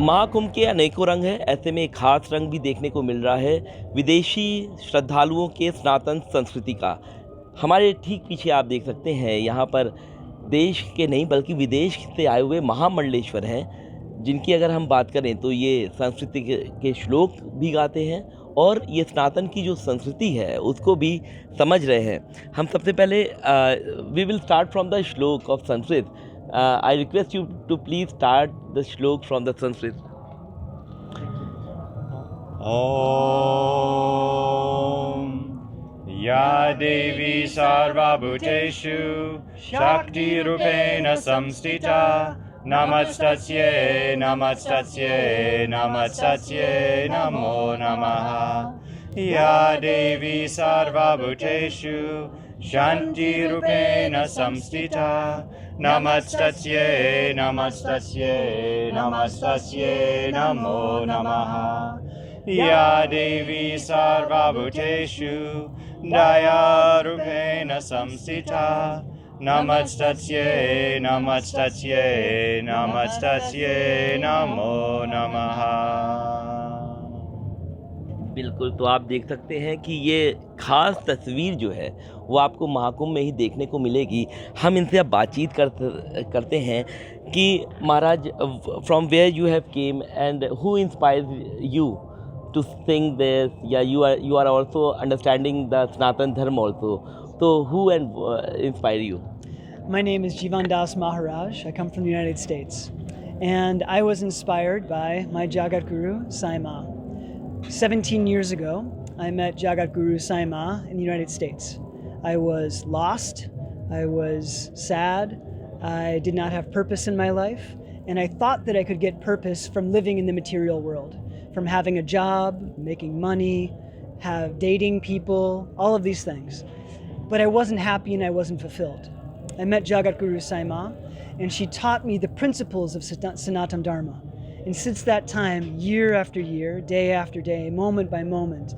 महाकुंभ के अनेकों रंग हैं, ऐसे में एक खास रंग भी देखने को मिल रहा है विदेशी श्रद्धालुओं के सनातन संस्कृति का। हमारे ठीक पीछे आप देख सकते हैं, यहाँ पर देश के नहीं बल्कि विदेश से आए हुए महामंडलेश्वर हैं, जिनकी अगर हम बात करें तो ये संस्कृति के श्लोक भी गाते हैं और ये सनातन की जो संस्कृति है उसको भी समझ रहे हैं। हम सबसे पहले we will start from the shloka of Sanskrit. I request you to please start the shlok from the Sanskrit. Om Ya Devi Sarvabhuteshu Shakti Rupena Samstita Namastasye Namastasye Namastasye Namo Namaha Ya Devi Sarvabhuteshu Shanti Rupena Samstita Namastasye Namastasye Namastasye Namo Namaha Ya Devi Sarvabhuteshu Daya Rupena Samstita Namastasye Namastasye Namastasye Namo Namaha। बिल्कुल, तो आप देख सकते हैं कि ये खास तस्वीर जो है वो आपको महाकुंभ में ही देखने को मिलेगी। हम इनसे अब बातचीत करते हैं कि Maharaj, from where you have came and who inspires you to sing this, या you are also understanding the Sanatan Dharma also, तो who and inspire you? My name is Jivan Das Maharaj. I come from the United States, and I was inspired by my Jagat Guru Sai Ma. 17 years ago, I met Jagat Guru Sai Ma in the United States. I was lost, I was sad, I did not have purpose in my life, and I thought that I could get purpose from living in the material world, from having a job, making money, dating people, all of these things. But I wasn't happy and I wasn't fulfilled. I met Jagat Guru Sai Ma, and she taught me the principles of Sanatana Dharma. And since that time, year after year, day after day, moment by moment,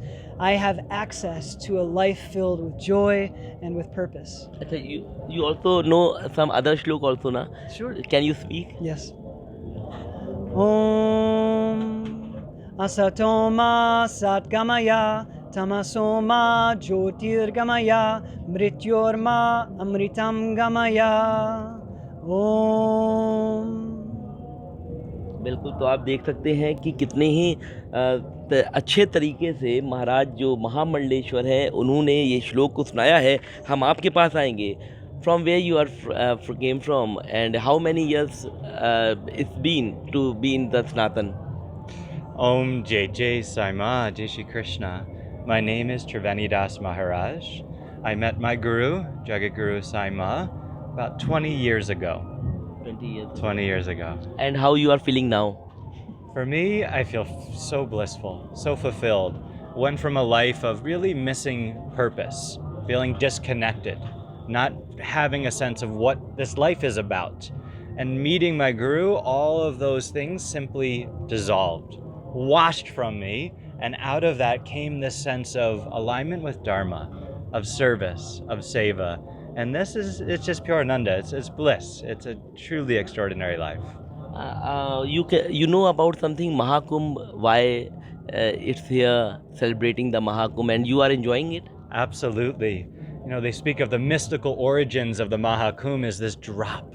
I have access to a life filled with joy and with purpose. You also know some other shlok also, na? Sure. Can you speak? Yes. Om Asatoma Satgamaya Tamasoma Jyotirgamaya Mrityorma Amritam Gamaya Om। बिल्कुल, तो आप देख सकते हैं कि कितने ही अच्छे तरीके से महाराज जो महामंडलेश्वर है उन्होंने ये श्लोक को सुनाया है। हम आपके पास आएंगे। From where you are came from and how many years it's been to be in the Sanatan? Om Jai Jai Sai Ma, Jai Shri Krishna. My name is Triveni Das Maharaj. I met my guru, Jagat Guru Sai Ma, about 20 years ago. 20 years ago. And how you are feeling now? For me, I feel so blissful, so fulfilled. Went from a life of really missing purpose, feeling disconnected, not having a sense of what this life is about. And meeting my guru, all of those things simply dissolved, washed from me, and out of that came this sense of alignment with Dharma, of service, of seva. And it's just pure Ananda, it's bliss, it's a truly extraordinary life. You know about something Mahakumbh, why it's here celebrating the Mahakumbh, and you are enjoying it? Absolutely. You know, they speak of the mystical origins of the Mahakumbh as this drop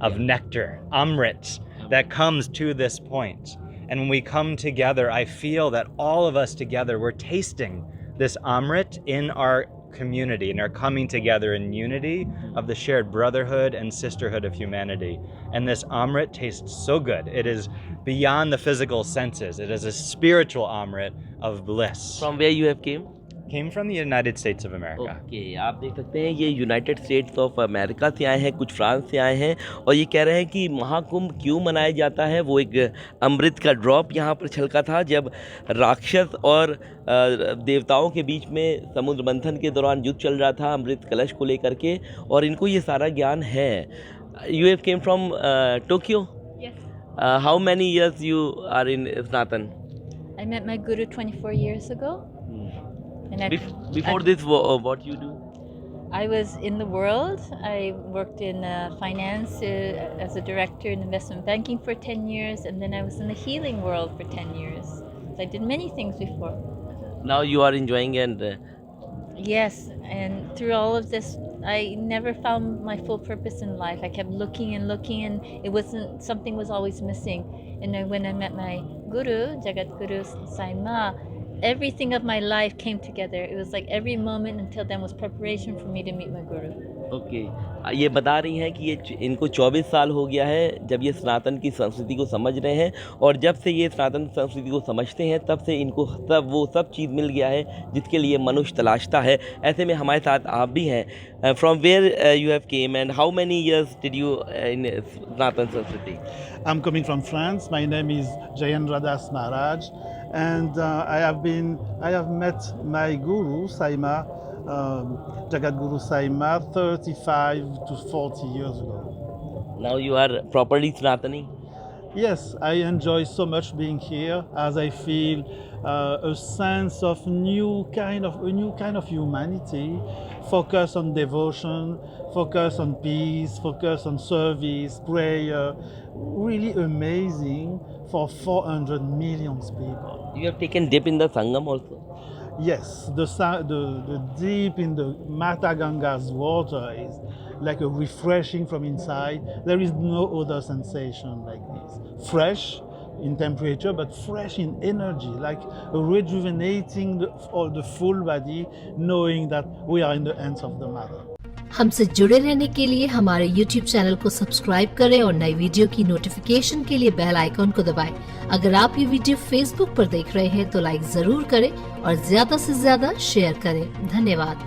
of nectar, Amrit, that comes to this point. And when we come together, I feel that all of us together, we're tasting this Amrit in our community and are coming together in unity of the shared brotherhood and sisterhood of humanity. And this Amrit tastes so good. It is beyond the physical senses. It is a spiritual Amrit of bliss. From where you have came? Came from the United States of America. Okay, आप देख सकते हैं ये United states of America से आए हैं, कुछ France से आए हैं, और ये कह रहे हैं कि महाकुंभ क्यों मनाया जाता है। वो एक अमृत का ड्रॉप यहाँ पर छलका था जब राक्षस और देवताओं के बीच में समुद्र मंथन के दौरान युद्ध चल रहा था अमृत कलश को लेकर के, और इनको ये सारा ज्ञान है। You have came from Tokyo? Yes. How many years you are in Sanatan? I met my guru 24 years ago. And Before this, what you do? I was in the world. I worked in finance as a director in investment banking for 10 years, and then I was in the healing world for 10 years. So I did many things before. Now you are enjoying and Yes, and through all of this, I never found my full purpose in life. I kept looking and looking, and it wasn't, something was always missing. And then when I met my guru, Jagat Guru Sai Ma, everything of my life came together. It was like every moment until then was preparation for me to meet my guru. Okay ये बता रही हैं कि ये इनको 24 साल हो गया है जब ये सनातन की संस्कृति को समझ रहे हैं, और जब से ये सनातन संस्कृति को समझते हैं तब से इनको तब वो सब चीज़ मिल गया है जिसके लिए मनुष्य तलाशता है। ऐसे में हमारे साथ आप भी हैं। From where you have came and how many years did you in Sanatan Sanskriti? I'm coming from France. My name is Jayendra Das Maharaj, and I have met my guru Saima, Jagat Guru Saima, 35 to 40 years ago. Now you are properly Sanatani? Yes, I enjoy so much being here, as I feel a sense of a new kind of humanity, focus on devotion, focus on peace, focus on service, prayer. Really amazing for 400 million people. You have taken dip in the Sangam also? Yes, the deep in the Mata Ganga's water is like a refreshing from inside. There is no other sensation like this. Fresh in temperature, but fresh in energy, like rejuvenating the full body, knowing that we are in the hands of the Mother. हमसे जुड़े रहने के लिए हमारे YouTube channel को subscribe करें और नई वीडियो की नोटिफिकेशन के लिए बेल आइकॉन को दबाएं। अगर आप ये वीडियो Facebook पर देख रहे हैं तो लाइक जरूर करें और ज्यादा से ज्यादा शेयर करें। धन्यवाद।